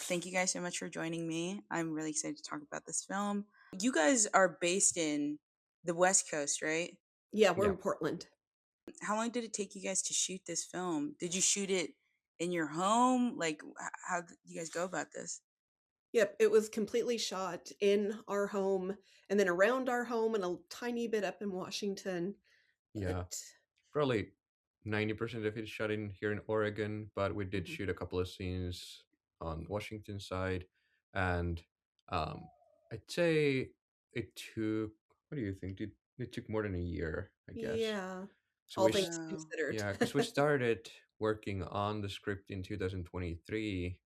Thank you guys so much for joining me. I'm really excited to talk about this film. You guys are based in the West Coast, right? Yeah, we're Yeah, in Portland. How long did it take you guys to shoot this film? Did you shoot it in your home? Like, how did you guys go about this? Yep, it was completely shot in our home and then around our home and a tiny bit up in Washington. yeah. But Probably 90% of it shot in here in Oregon, but we did mhm, shoot a couple of scenes on Washington side, and um, I'd say it took. What do you think? It took more than a year, I guess. yeah, So all we, things Wow. considered. yeah, because we started working on the script in 2023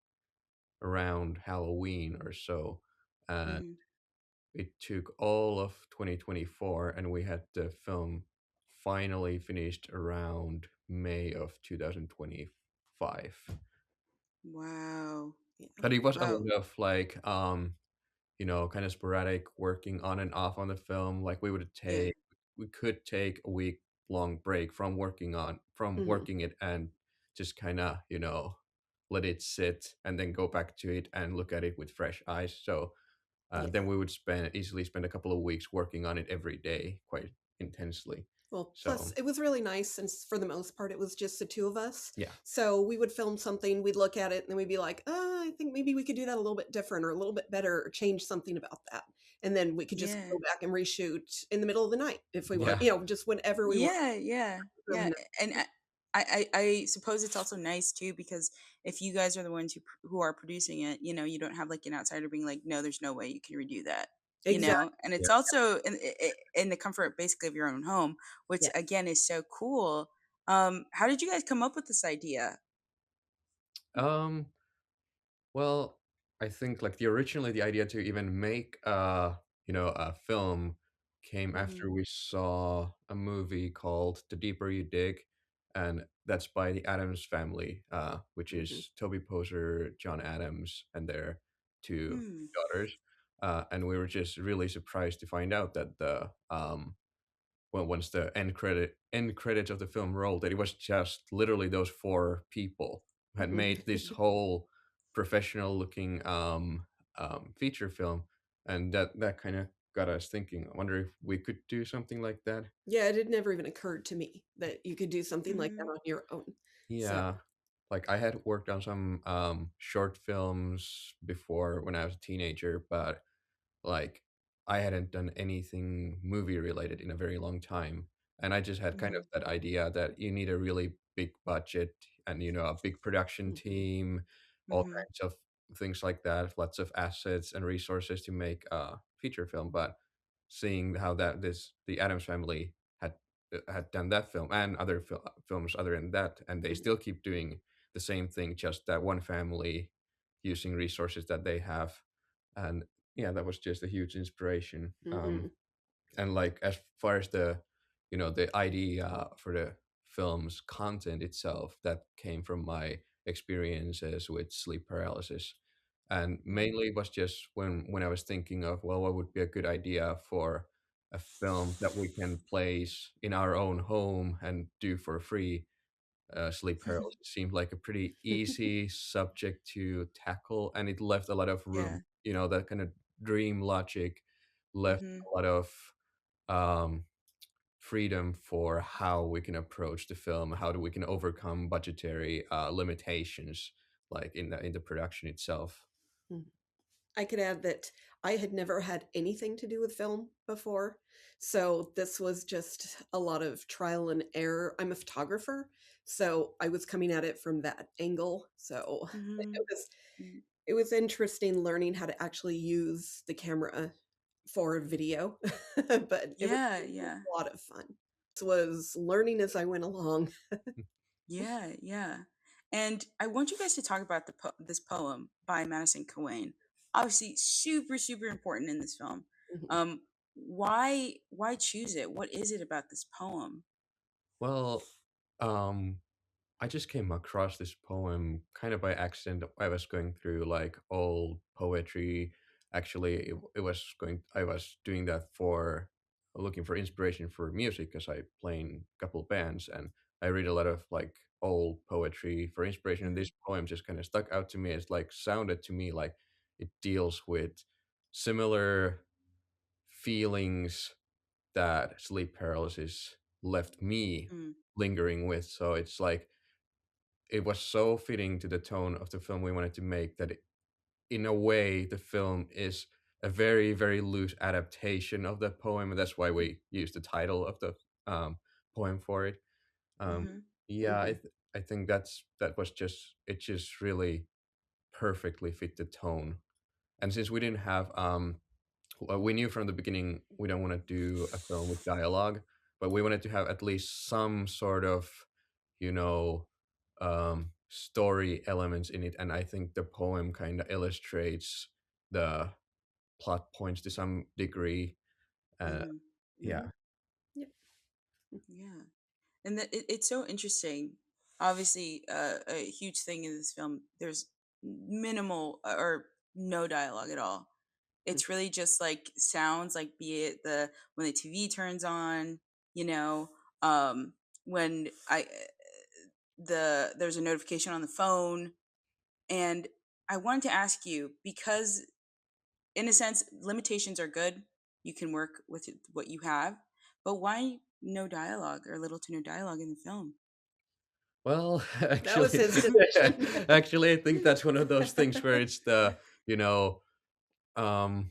around Halloween or so, and Hmm. it took all of 2024, and we had the film finally finished around May of 2025. Wow. Yeah. But it was a Wow. lot of like kind of sporadic working on and off on the film. Like Yeah. we could take a week long break from Mhm. working it and just kind of, let it sit and then go back to it and look at it with fresh eyes. So Yeah. then we would easily spend a couple of weeks working on it every day quite intensely. Well, plus So it was really nice since for the most part it was just the two of us. yeah, So we would film something, we'd look at it, and then we'd be like, I think maybe we could do that a little bit different or a little bit better or change something about that. And then we could just Yeah. go back and reshoot in the middle of the night if we want, yeah, just whenever we want. Yeah. Yeah. Really Yeah. nice. And I suppose it's also nice too because if you guys are the ones who are producing it, you don't have like an outsider being like, no, there's no way you can redo that, Exactly. and it's yeah. also in the comfort basically of your own home, which Yeah. again is so cool. How did you guys come up with this idea? Um, well, I think like originally the idea to even make a film came Hmm. after we saw a movie called The Deeper You Dig, and that's by the Adams family, which Mhm. is Toby Poser, John Adams, and their two Mm. daughters. And we were just really surprised to find out that once the end credits of the film rolled, that it was just literally those four people who had Mhm. made this whole professional looking feature film, and that kind of got us thinking. I wonder if we could do something like that. Yeah, it had never even occurred to me that you could do something like that Hmm. on your own. So, Yeah, like I had worked on some short films before when I was a teenager, but like I hadn't done anything movie related in a very long time. And I just had kind of Hmm. that idea that you need a really big budget and a big production mhm. team, all Hmm. kinds of things like that, lots of assets and resources to make a feature film. But seeing how the Adams family had done that film and other films other than that, and they Mhm. still keep doing the same thing, just that one family using resources that they have. And yeah, that was just a huge inspiration. Mhm. And like as far as the idea for the film's content itself, that came from my experiences with sleep paralysis, and mainly it was just when I was thinking of, well, what would be a good idea for a film that we can place in our own home and do for free. Sleep paralysis seemed like a pretty easy subject to tackle, and it left a lot of Yeah. room. That kind of dream logic left Hmm. a lot of um, freedom for how we can approach the film, how do we can overcome budgetary limitations, like in the production itself. Mhm. I could add that I had never had anything to do with film before. So this was just a lot of trial and error. I'm a photographer, so I was coming at it from that angle. So it Hmm. was it was interesting learning how to actually use the camera for video, but Yeah. it was Yeah. a lot of fun. This was learning as I went along. Yeah, yeah. And I want you guys to talk about this poem by Madison Cohen. Obviously, super, super important in this film. Um, why choose it? What is it about this poem? Well, um, I just came across this poem kind of by accident. I was going through like old poetry. Actually, I was doing that for looking for inspiration for music because I play in a couple bands, and I read a lot of like old poetry for inspiration, and this poem just kind of stuck out to me. It's like sounded to me like it deals with similar feelings that sleep paralysis left me Mm, lingering with. So it's like it was so fitting to the tone of the film we wanted to make that in a way the film is a very very loose adaptation of the poem, and that's why we used the title of the poem for it. um, mm-hmm. yeah, Mhm. I think that was just it just really perfectly fit the tone. And since we didn't have we knew from the beginning we don't want to do a film with dialogue, but we wanted to have at least some sort of, you know, story elements in it. And I think the poem kind of illustrates the plot points to some degree. Uh, Mm-hmm. yeah. Mhm. Yep. Yeah. And it's so interesting. Obviously, a huge thing in this film, there's minimal or no dialogue at all. Mm. It's really just like sounds, like be it when the TV turns on, you know, um, when there's a notification on the phone. And I wanted to ask you, because in a sense limitations are good, you can work with what you have, but why no dialogue or little to no dialogue in the film? Well, That was actually, his decision. actually, I think that's one of those things where it's the, you know, um,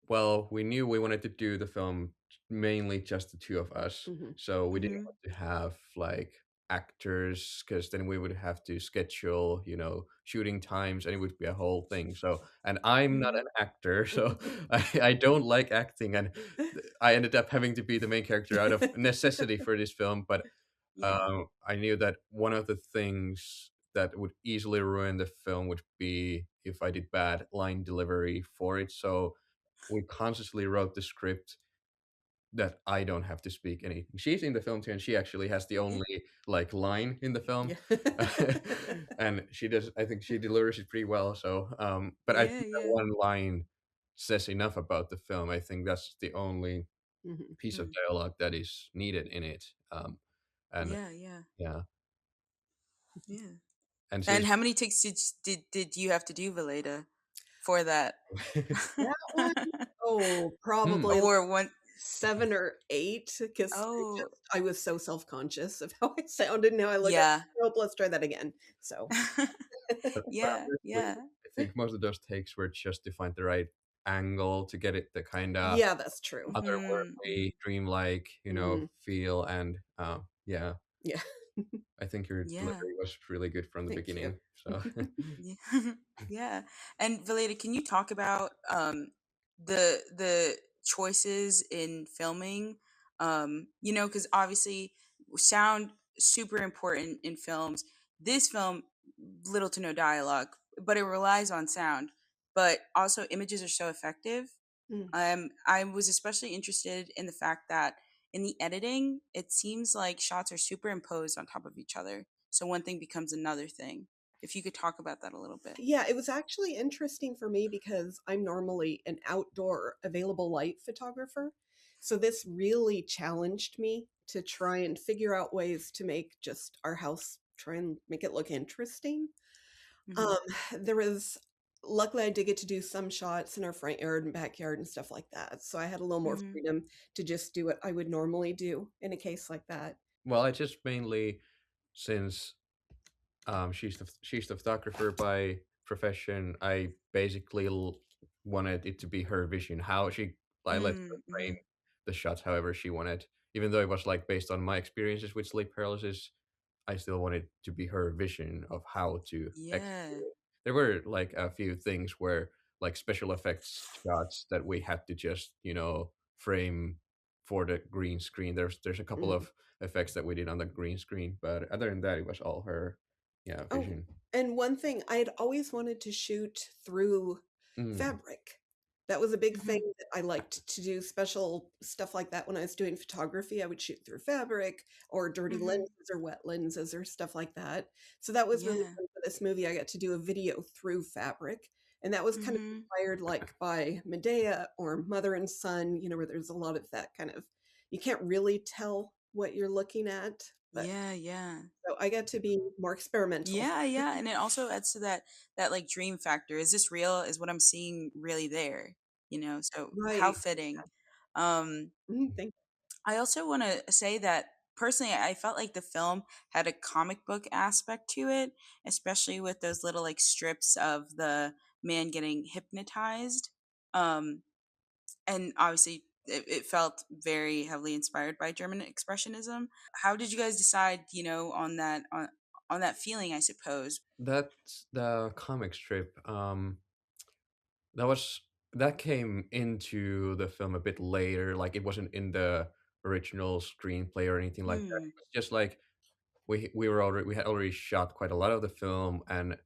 well, we knew we wanted to do the film mainly just the two of us, Mhm. so we didn't Mm-hmm. want to have like actors because then we would have to schedule, you know, shooting times, and it would be a whole thing. So, and I'm not Mm-hmm. an actor, so I don't like acting, and I ended up having to be the main character out of necessity for this film. But Yeah. I knew that one of the things that would easily ruin the film would be if I did bad line delivery for it. So we consciously wrote the script that I don't have to speak anything. She's in the film too, and she actually has the Yeah. only like line in the film, Yeah. and she does. I think she delivers it pretty well. So, but I think Yeah. that Yeah. one line says enough about the film. I think that's the only Mhm. piece of Mm. dialogue that is needed in it. And Yeah. Yeah. yeah, Yeah. and And since how many takes did you have to do, Veleda, for that? That one, oh, hmm, probably like Or one 7 or 8 because oh I was so self-conscious of how I sounded. Now I look at yeah. nope, let's try that again. So, but Yeah. honestly, Yeah. I think most of those takes were just to find the right angle to get it the kind of yeah, that's true. Mm-hmm. Mm-hmm. otherworldly, dreamlike, you know, Mhm. feel. And yeah, Yeah. I think your Yeah. delivery was really good from the Thank you. beginning. So Yeah. Yeah. And Valeda, can you talk about the choices in filming? Because obviously sound super important in films. This film, little to no dialogue, but it relies on sound. But also images are so effective. Mm. I was especially interested in the fact that in the editing, it seems like shots are superimposed on top of each other. So one thing becomes another thing. If you could talk about that a little bit. Yeah, it was actually interesting for me because I'm normally an outdoor available light photographer. So this really challenged me to try and figure out ways to make just our house, try and make it look interesting. Hmm. Um, there was luckily I did get to do some shots in our front yard and backyard and stuff like that. So I had a little more Hmm. freedom to just do what I would normally do in a case like that. well, I just mainly since she's the photographer by profession. I basically wanted it to be her vision. How she I let her frame Mm-hmm. the shots however she wanted, even though it was like based on my experiences with sleep paralysis. I still wanted to be her vision of how to execute Yeah. it. There were like a few things where like special effects shots that we had to just, you know, frame for the green screen. There's a couple Mhm. of effects that we did on the green screen, but other than that, it was all her, yeah, Oh, vision. and one thing, I had always wanted to shoot through Mm, fabric. That was a big thing Hmm. that I liked to do special stuff like that when I was doing photography. I would shoot through fabric or dirty Hmm. lenses or wet lenses or stuff like that. So that was really Yeah. fun for this movie. I got to do a video through fabric. And that was kind of Hmm. inspired like by Medea or Mother and Son, where there's a lot of that kind of, you can't really tell what you're looking at. But Yeah. so I get to be more experimental. Yeah, and it also adds to that like dream factor. Is this real? Is what I'm seeing really there? So how Right. fitting. Um, Thank I also want to say that personally, I felt like the film had a comic book aspect to it, especially with those little like strips of the man getting hypnotized. Um, and obviously, it felt very heavily inspired by German expressionism. How did you guys decide, on that feeling? I suppose. That's the comic strip. That was that came into the film a bit later. Like it wasn't in the original screenplay or anything like that. Hmm. It was just like we had already shot quite a lot of the film, and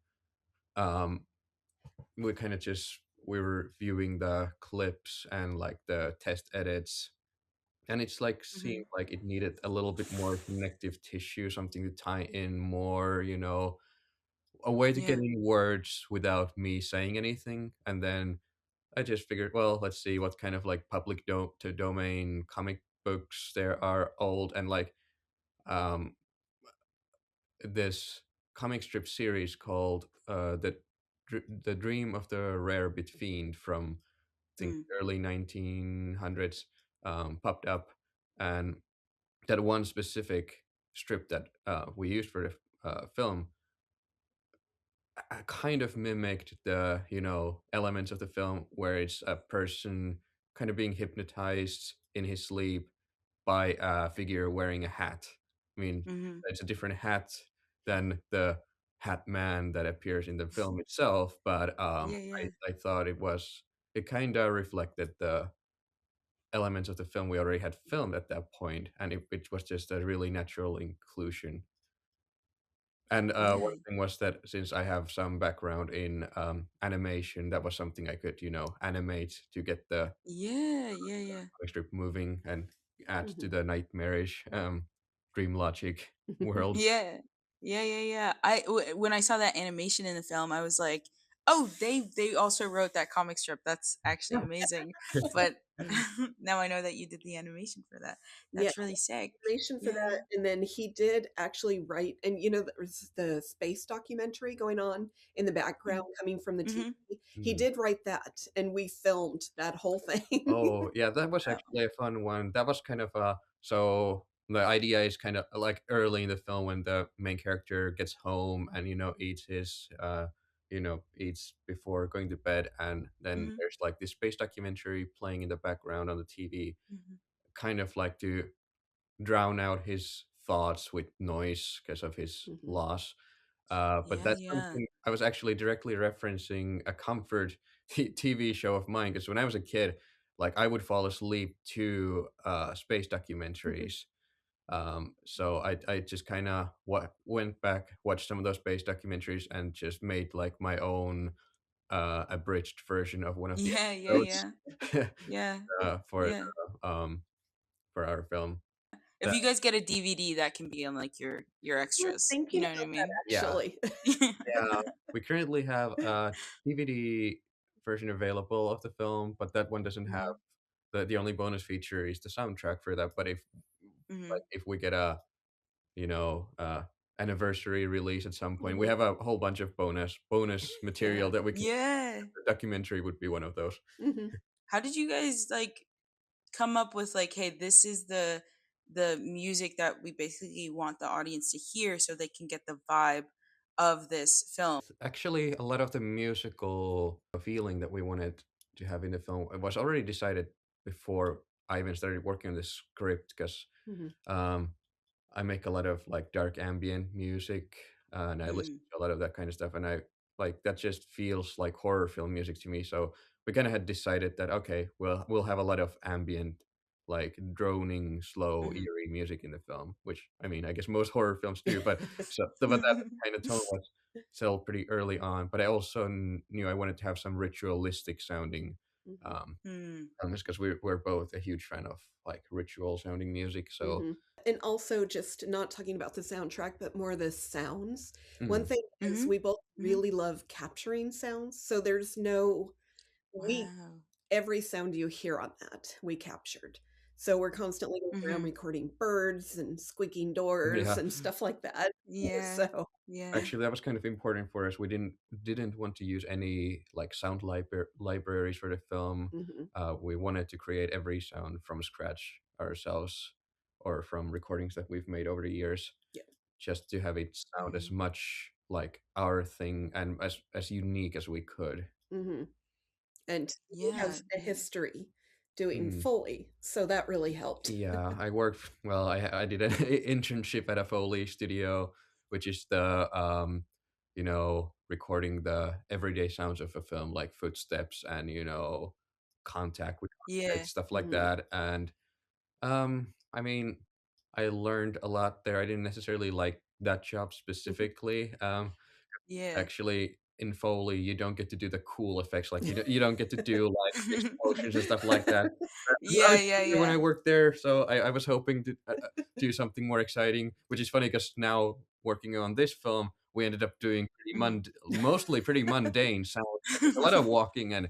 um, we kind of just we were viewing the clips and like the test edits, and it's like Hmm. seemed like it needed a little bit more connective tissue, something to tie in more, a way to get Yeah. in words without me saying anything. And then I just figured, well, let's see what kind of like public to domain comic books there are old, and like um this comic strip series called the Dream of the Rare Bit Fiend from I think Mm, early 1900s popped up, and that one specific strip that we used for the film kind of mimicked the elements of the film where it's a person kind of being hypnotized in his sleep by a figure wearing a hat. I mean, mhm. it's a different hat than the hat man that appears in the film itself, but Yeah. I thought it kind of reflected the elements of the film we already had filmed at that point, and it was just a really natural inclusion. And Yeah. one thing was that since I have some background in animation, that was something I could, animate to get the Yeah. comic strip moving and add to Mhm. the nightmarish dream logic world. Yeah. Yeah. When I saw that animation in the film, I was like, "Oh, they also wrote that comic strip. That's actually amazing." But now I know that you did the animation for that. Yeah, That's really sick. information for that, Yeah. and then he did actually write, and there was the space documentary going on in the background Mm. coming from the Mhm. TV. He Mm. did write that, and we filmed that whole thing. Oh, yeah, that was Wow. actually a fun one. That was kind of so the idea is kind of like early in the film when the main character gets home and eats his eats before going to bed, and then Mhm. there's like this space documentary playing in the background on the TV, Mhm. kind of like to drown out his thoughts with noise because of his Mhm. loss. But that's Yeah. something I was actually directly referencing a comfort TV show of mine because when I was a kid, like I would fall asleep to space Mhm. documentaries. So I just kind of went back, watched some of those space documentaries, and just made like my own abridged version of one of the episodes Yeah. Yeah. for Yeah. for our film. If That you guys get a DVD, that can be on like your I was extras. You thinking know what I about that mean? yeah. actually. Yeah, we currently have a DVD version available of the film, but that one doesn't have Mhm. the only bonus feature is the soundtrack for that. But Mhm. if we get a you know uh, anniversary release at some point, we Mhm. have a whole bunch of bonus material Yeah. that we can. Yeah. The documentary would be one of those. Mhm. How did you guys like come up with like, hey, this is the music that we basically want the audience to hear so they can get the vibe of this film? Actually, a lot of the musical feeling that we wanted to have in the film was already decided before I even started working on the script because Mhm. um, I make a lot of like dark ambient music, and I listen Mm. to a lot of that kind of stuff, and I like that just feels like horror film music to me. So we kind of had decided that okay, we'll have a lot of ambient, like droning, slow, Mhm. eerie music in the film, which I mean, I guess most horror films do, but that kind of tone was settled pretty early on. But I also knew I wanted to have some ritualistic sounding Mhm. um, Mm. elements because we're both a huge fan of like ritual sounding music. So. Mhm. And also just not talking about the soundtrack, but more the sounds. One Mm. thing is Mhm. we both Mhm. really love capturing sounds. So there's no we Wow. every sound you hear on that we captured. So we're constantly going around Mm-hmm. recording birds and squeaking doors Yeah. and stuff like that. Yeah. So, Yeah. Actually, that was kind of important for us. We didn't want to use any like sound libraries for the film. mhm, We wanted to create every sound from scratch ourselves, or from recordings that we've made over the years, yeah. just to have it sound as Mm-hmm. much like our thing and as unique as we could. hmm And we Yeah. have a Yeah. history doing Mm. Foley, so that really helped. Yeah, I worked. Well, I did an internship at a Foley studio, which is the recording the everyday sounds of a film, like footsteps and contact with Yeah. objects, stuff like Mhm, that. And I mean, I learned a lot there. I didn't necessarily like that job mhm. specifically. Yeah. Actually, in Foley, you don't get to do the cool effects, like you don't get to do like explosions and stuff like that. I Yeah. was Yeah. when I Yeah. worked there, so I was hoping to do something more exciting, which is funny because now working on this film, we ended up doing Mhm. mostly pretty mundane sounds. Like, it's a lot of walking and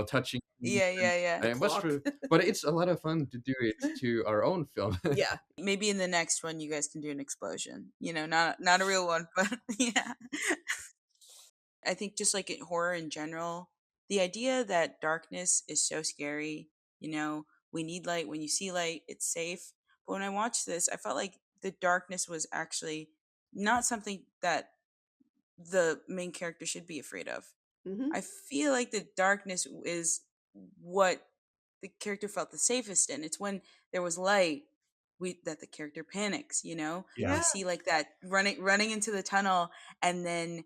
touching things, Yeah. Yeah. Yeah. The and it was clock. true, but it's a lot of fun to do it to our own film. Yeah. Maybe in the next one, you guys can do an explosion. Not a real one, but yeah. I think just like in horror in general, the idea that darkness is so scary, we need light. When you see light, it's safe. But when I watched this, I felt like the darkness was actually not something that the main character should be afraid of. hmm I feel like the darkness is what the character felt the safest in. It's when there was light that the character panics, Yeah. We Yeah. see like that running into the tunnel and then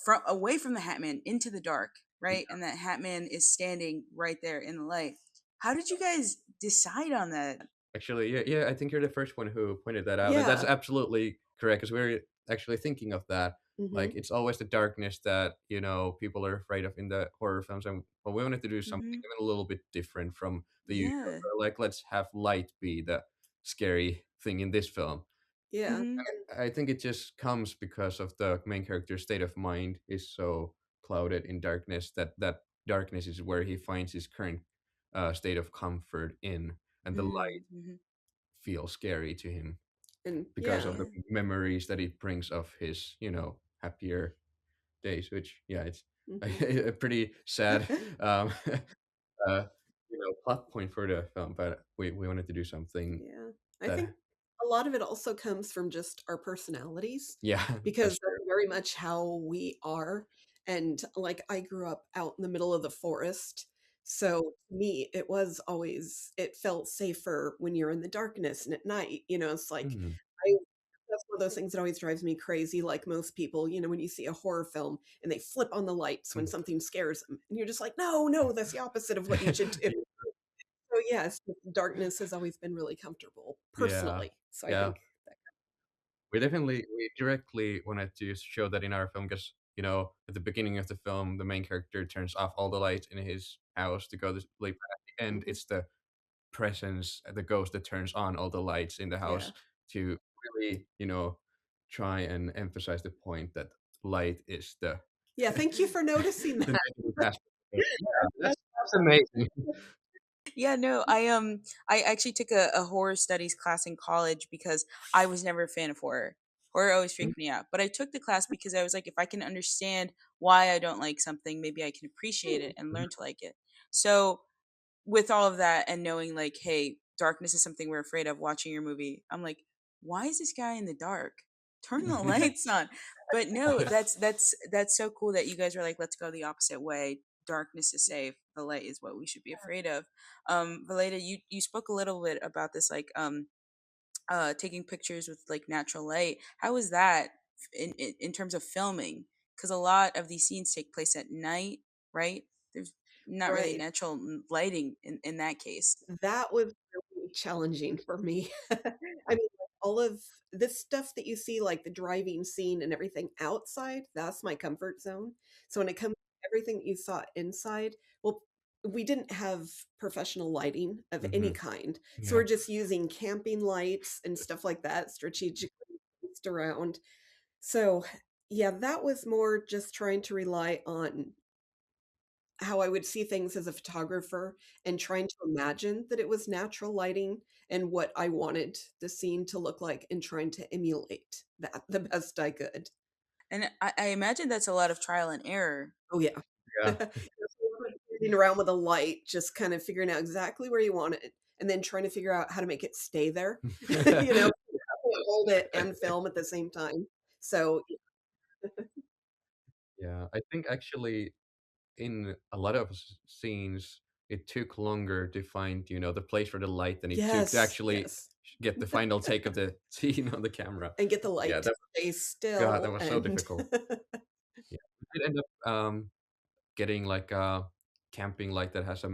from away from the Hatman into the dark, right? And that Hatman is standing right there in the light. How did you guys decide on that? Actually, yeah, I think you're the first one who pointed that out, and that's Yeah. absolutely correct. Because we're actually thinking of that. hmm Like, it's always the darkness that people are afraid of in the horror films, and but we wanted to do something Hmm. even a little bit different from the usual. Yeah. So, like, let's have light be the scary thing in this film. Yeah. Hmm. I think it just comes because of the main character's state of mind is so clouded in darkness that darkness is where he finds his current state of comfort in, and the light Mm-hmm. feels scary to him And because yeah. of the Yeah. memories that it brings of his happier days, which yeah, it's hmm a pretty sad um uh plot point for the film, but we wanted to do something Yeah. I think that a lot of it also comes from just our personalities yeah. because That's that's very much how we are. And like I grew up out in the middle of the forest. So to me, it felt safer when you're in the darkness and at night. It's like, true. I, that's one of those things that always drives me crazy. Like most people, when you see a horror film and they flip on the lights when something scares them, and you're just like, no, no, that's the opposite of what you should do. So yes, darkness has always been really comfortable Yeah, personally. So I yeah. think that We directly wanted to show that in our film because at the beginning of the film, the main character turns off all the lights in his house to go to sleep. At the end, mhm, it's the presence, the ghost that turns on all the lights in the yeah. house to really, try and emphasize the point that light is the Yeah, thank you for noticing the that. negative aspect. Of it. Yeah, that's amazing. Yeah, no, I actually took a horror studies class in college because I was never a fan of horror. Horror always freaked me out. But I took the class because I was like, if I can understand why I don't like something, maybe I can appreciate Hmm, it and learn to like it. So with all of that and knowing like, hey, darkness is something we're afraid of watching your movie, I'm like, why is this guy in the dark? Turn the lights on. But no, that's so cool that you guys are like, let's go the opposite way. Darkness is safe. The light is what we should be afraid of. Veleda, you spoke a little bit about this, like taking pictures with like natural light. How was that in terms of filming? Because a lot of these scenes take place at night, right? There's not really right. natural lighting in that case. That was really challenging for me. I mean, like, all of this stuff that you see, like the driving scene and everything outside, that's my comfort zone. So when it comes to everything that you saw inside, well, we didn't have professional lighting of any Hmm. kind. So Yeah. we're just using camping lights and stuff like that strategically placed around. So yeah, that was more just trying to rely on how I would see things as a photographer and trying to imagine that it was natural lighting and what I wanted the scene to look like and trying to emulate that the best I could. And I imagine that's a lot of trial and error. Oh yeah. Yeah. Sitting around with a light, just kind of figuring out exactly where you want it, and then trying to figure out how to make it stay there. You know, hold it and film at the same time. So Yeah, I think actually in a lot of scenes, it took longer to find, the place for the light than it took to yes, actually yes, get the final take of the scene on the camera. and get the Yeah, light to that stay God, that still was so and difficult. Yeah, we did end up getting like a camping light that has a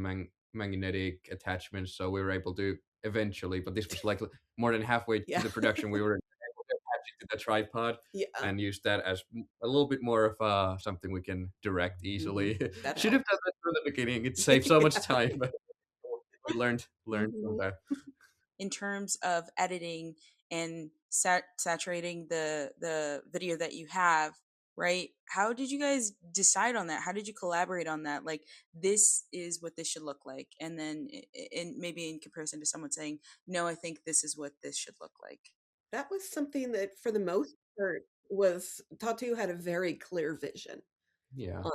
magnetic attachment, so we were able to eventually. But this was like more than halfway to yeah, the production, we were able to attach it to the tripod yeah. and use that as a little bit more of something we can direct Mhm. easily. That Should have helps. done that from the beginning. It saved so much Yeah. time, but we learned from Mhm. that. In terms of editing and saturating the video that you have, right? How did you guys decide on that? How did you collaborate on that? Like, this is what this should look like, and then in maybe in comparison to someone saying, no, I think this is what this should look like. That was something that, for the most part, was Tatu had a very clear vision Yeah. on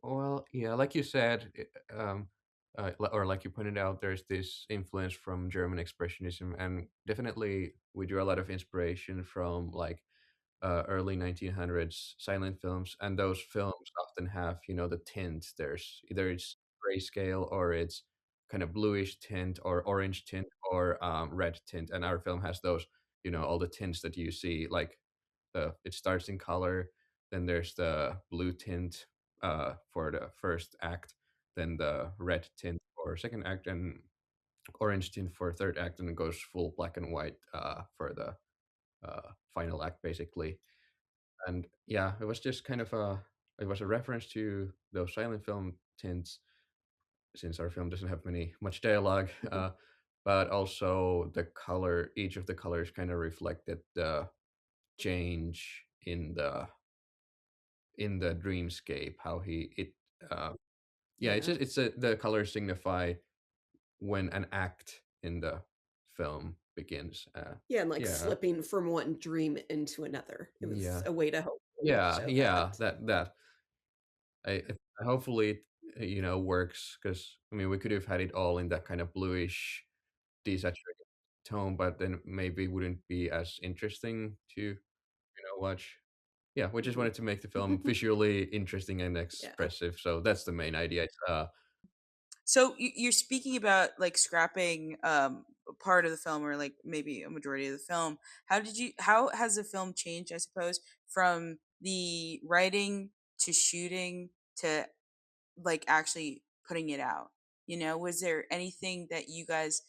Well, yeah, like you said, or like you pointed out, there's this influence from German expressionism, and definitely we drew a lot of inspiration from like early 1900s silent films, and those films often have, the tint. There's either it's grayscale or it's kind of bluish tint or orange tint or red tint, and our film has those, all the tints that you see. Like it starts in color, then there's the blue tint for the first act, then the red tint for second act, and orange tint for third act, and it goes full black and white for the final act, basically. And yeah, it was just kind of it was a reference to those silent film tints, since our film doesn't have much dialogue, it. but also the color. Each of the colors kind of reflected the change in the dreamscape. How he it yeah, it's Yeah. just the colors signify when an act in the film begins. Yeah, and, like, Yeah, slipping from one dream into another. It was yeah, a way to hopefully yeah, show yeah. that. That hopefully it, works, because I mean we could have had it all in that kind of bluish desaturated tone, but then maybe it wouldn't be as interesting to watch. Yeah, we just Mhm. wanted to make the film visually interesting and Yeah. expressive, so that's the main idea. It's, So you're speaking about like scrapping a part of the film, or like maybe a majority of the film. How has the film changed, I suppose, from the writing to shooting to like actually putting it out? Was there anything that you guys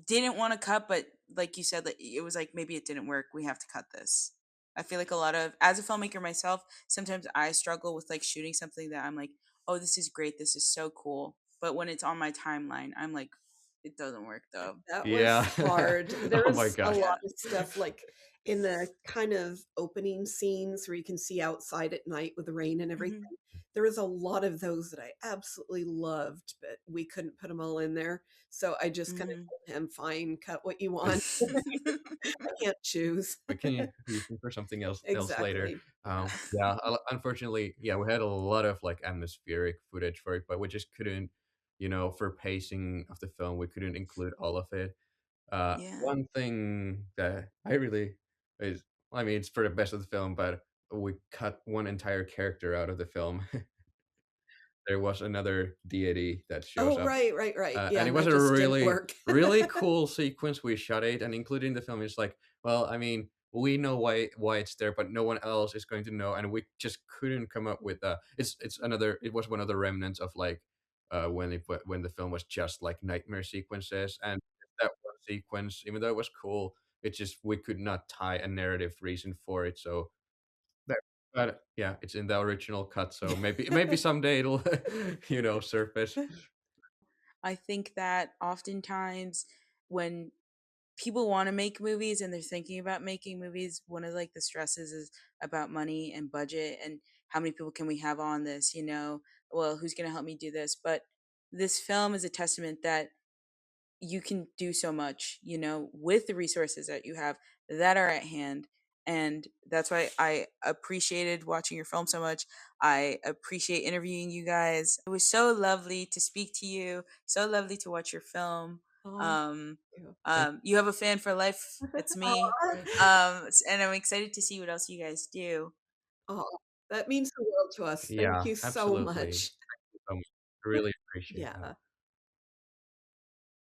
didn't want to cut, but like you said, like it was like maybe it didn't work, we have to cut this? I feel like a lot of, as a filmmaker myself, sometimes I struggle with like shooting something that I'm like, oh, this is great, this is so cool, but when it's on my timeline, I'm like, it doesn't work though. That yeah. was hard. There Oh my was a gosh. Yeah. lot of stuff, like, in the kind of opening scenes where you can see outside at night with the rain and everything. Hmm. There was a lot of those that I absolutely loved, but we couldn't put them all in there. So I just kinda Hmm. told him, "Fine, cut what you want. I can't choose." But can you use them for something else later? Exactly. Yeah. Yeah, unfortunately, yeah, we had a lot of like atmospheric footage for it, but we just couldn't, for pacing of the film, we couldn't include all of it. Yeah. One thing that I really is, I mean, it's for the best of the film, but we cut one entire character out of the film. There was another deity that shows Oh, up, right, right, right. Yeah, and it and was that a just didn't really, work. really cool sequence. We shot it and included in the film. It's like, well, I mean, we know why it's there, but no one else is going to know, and we just couldn't come up with it was one of the remnants of like when the film was just like nightmare sequences, and that one sequence, even though it was cool, it just we could not tie a narrative reason for it. So that, but yeah, it's in the original cut, so maybe someday it'll surface. I think that oftentimes when people want to make movies and they're thinking about making movies, one of like the stresses is about money and budget and how many people can we have on this, well, who's going to help me do this? But this film is a testament that you can do so much, with the resources that you have that are at hand. And that's why I appreciated watching your film so much. I appreciate interviewing you guys. It was so lovely to speak to you, so lovely to watch your film. Oh, Um, thank you. you have a fan for life. It's me. Aw. And I'm excited to see what else you guys do. Oh, that means the world to us. Thank Yeah, you so absolutely. much. Thank you so much. I really appreciate that. Yeah.